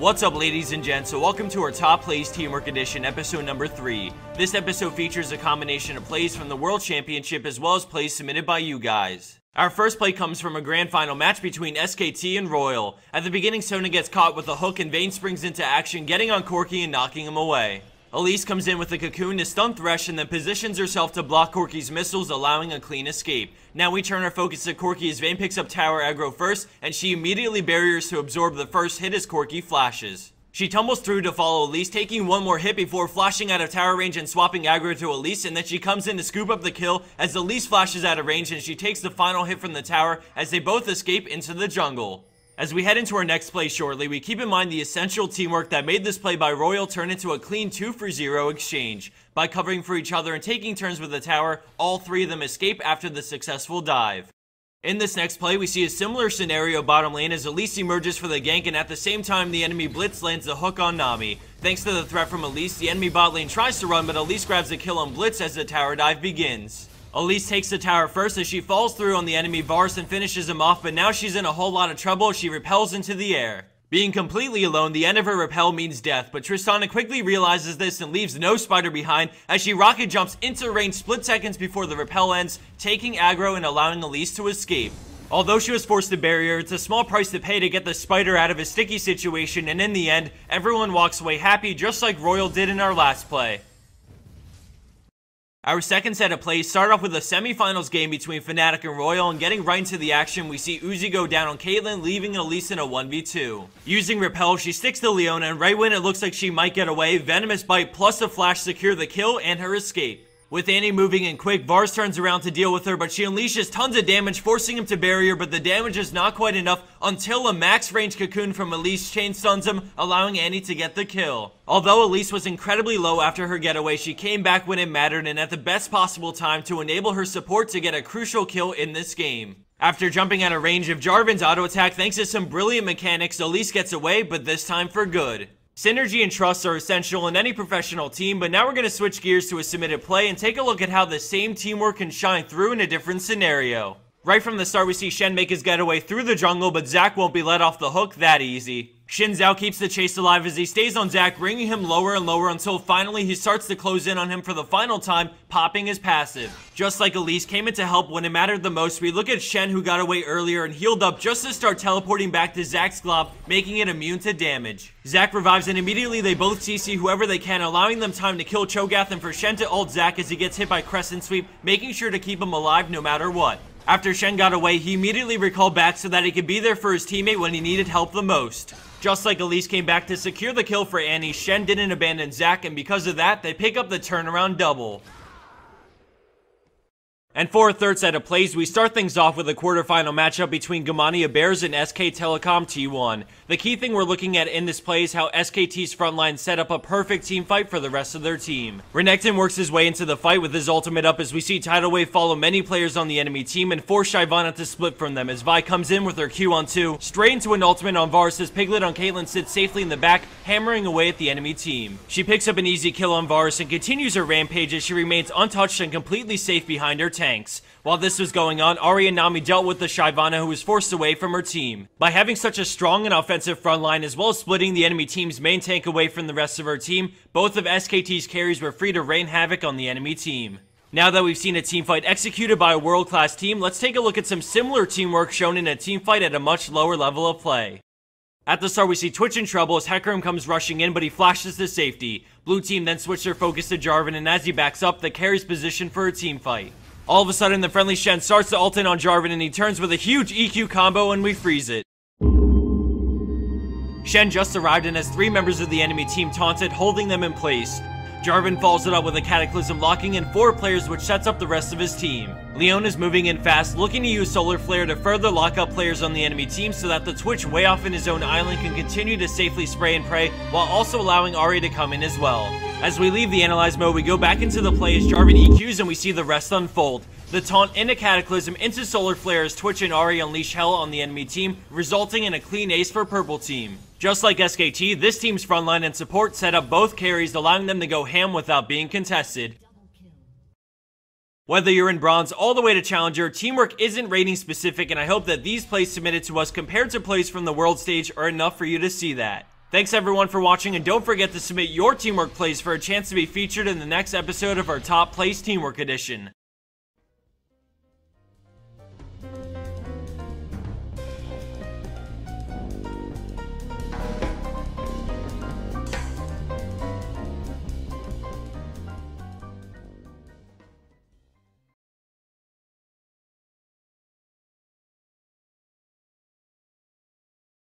What's up, ladies and gents? So welcome to our Top Plays Teamwork Edition, episode number 3. This episode features a combination of plays from the World Championship as well as plays submitted by you guys. Our first play comes from a grand final match between SKT and Royal. At the beginning, Sona gets caught with a hook and Vayne springs into action, getting on Corki and knocking him away. Elise comes in with a cocoon to stun Thresh and then positions herself to block Corki's missiles, allowing a clean escape. Now we turn our focus to Corki as Vayne picks up tower aggro first, and she immediately barriers to absorb the first hit as Corki flashes. She tumbles through to follow Elise, taking one more hit before flashing out of tower range and swapping aggro to Elise, and then she comes in to scoop up the kill as Elise flashes out of range and she takes the final hit from the tower as they both escape into the jungle. As we head into our next play shortly, we keep in mind the essential teamwork that made this play by Royal turn into a clean 2-for-0 exchange. By covering for each other and taking turns with the tower, all three of them escape after the successful dive. In this next play, we see a similar scenario bottom lane as Elise emerges for the gank, and at the same time the enemy Blitz lands the hook on Nami. Thanks to the threat from Elise, the enemy bot lane tries to run, but Elise grabs a kill on Blitz as the tower dive begins. Elise takes the tower first as she falls through on the enemy Varus and finishes him off, but now she's in a whole lot of trouble as she repels into the air. Being completely alone, the end of her repel means death, but Tristana quickly realizes this and leaves no spider behind as she rocket jumps into range split seconds before the repel ends, taking aggro and allowing Elise to escape. Although she was forced to barrier, it's a small price to pay to get the spider out of a sticky situation, and in the end, everyone walks away happy just like Royal did in our last play. Our second set of plays start off with a semi-finals game between Fnatic and Royal, and getting right into the action, we see Uzi go down on Caitlyn, leaving Elise in a 1v2. Using Repel, she sticks to Leona, and right when it looks like she might get away, Venomous Bite plus a flash secure the kill and her escape. With Annie moving in quick, Varus turns around to deal with her, but she unleashes tons of damage, forcing him to barrier, but the damage is not quite enough until a max range cocoon from Elise chain stuns him, allowing Annie to get the kill. Although Elise was incredibly low after her getaway, she came back when it mattered and at the best possible time to enable her support to get a crucial kill in this game. After jumping out of range of Jarvan's auto attack thanks to some brilliant mechanics, Elise gets away, but this time for good. Synergy and trust are essential in any professional team, but now we're going to switch gears to a submitted play and take a look at how the same teamwork can shine through in a different scenario. Right from the start, we see Shen make his getaway through the jungle, but Zac won't be let off the hook that easy. Xin Zhao keeps the chase alive as he stays on Zac, bringing him lower and lower until finally he starts to close in on him for the final time, popping his passive. Just like Elise came in to help when it mattered the most, we look at Shen who got away earlier and healed up just to start teleporting back to Zac's glob, making it immune to damage. Zac revives and immediately they both CC whoever they can, allowing them time to kill Cho'Gath and for Shen to ult Zac as he gets hit by Crescent Sweep, making sure to keep him alive no matter what. After Shen got away, he immediately recalled back so that he could be there for his teammate when he needed help the most. Just like Elise came back to secure the kill for Annie, Shen didn't abandon Zac, and because of that, they pick up the turnaround double. And for our third set of plays, we start things off with a quarterfinal matchup between Gamania Bears and SK Telecom T1. The key thing we're looking at in this play is how SKT's frontline set up a perfect team fight for the rest of their team. Renekton works his way into the fight with his ultimate up as we see Tidal Wave follow many players on the enemy team and force Shyvana to split from them as Vi comes in with her Q on 2, straight into an ultimate on Varus as Piglet on Caitlyn sits safely in the back, hammering away at the enemy team. She picks up an easy kill on Varus and continues her rampage as she remains untouched and completely safe behind her tanks. While this was going on, Ahri and Nami dealt with the Shyvana who was forced away from her team. By having such a strong and offensive front line as well as splitting the enemy team's main tank away from the rest of her team, both of SKT's carries were free to rain havoc on the enemy team. Now that we've seen a teamfight executed by a world-class team, let's take a look at some similar teamwork shown in a teamfight at a much lower level of play. At the start, we see Twitch in trouble as Hecarim comes rushing in, but he flashes to safety. Blue team then switch their focus to Jarvan, and as he backs up, the carry's position for a teamfight. All of a sudden, the friendly Shen starts to ult in on Jarvan, and he turns with a huge EQ combo, and we freeze it. Shen just arrived and has 3 members of the enemy team taunted, holding them in place. Jarvan follows it up with a Cataclysm, locking in 4 players, which sets up the rest of his team. Leon is moving in fast, looking to use Solar Flare to further lock up players on the enemy team so that the Twitch way off in his own island can continue to safely spray and pray, while also allowing Ahri to come in as well. As we leave the Analyze mode, we go back into the play as Jarvan EQs and we see the rest unfold. The taunt into Cataclysm into Solar Flare as Twitch and Ahri unleash hell on the enemy team, resulting in a clean ace for Purple team. Just like SKT, this team's frontline and support set up both carries, allowing them to go ham without being contested. Whether you're in Bronze all the way to Challenger, teamwork isn't rating specific, and I hope that these plays submitted to us compared to plays from the World stage are enough for you to see that. Thanks everyone for watching, and don't forget to submit your teamwork plays for a chance to be featured in the next episode of our Top Plays Teamwork Edition.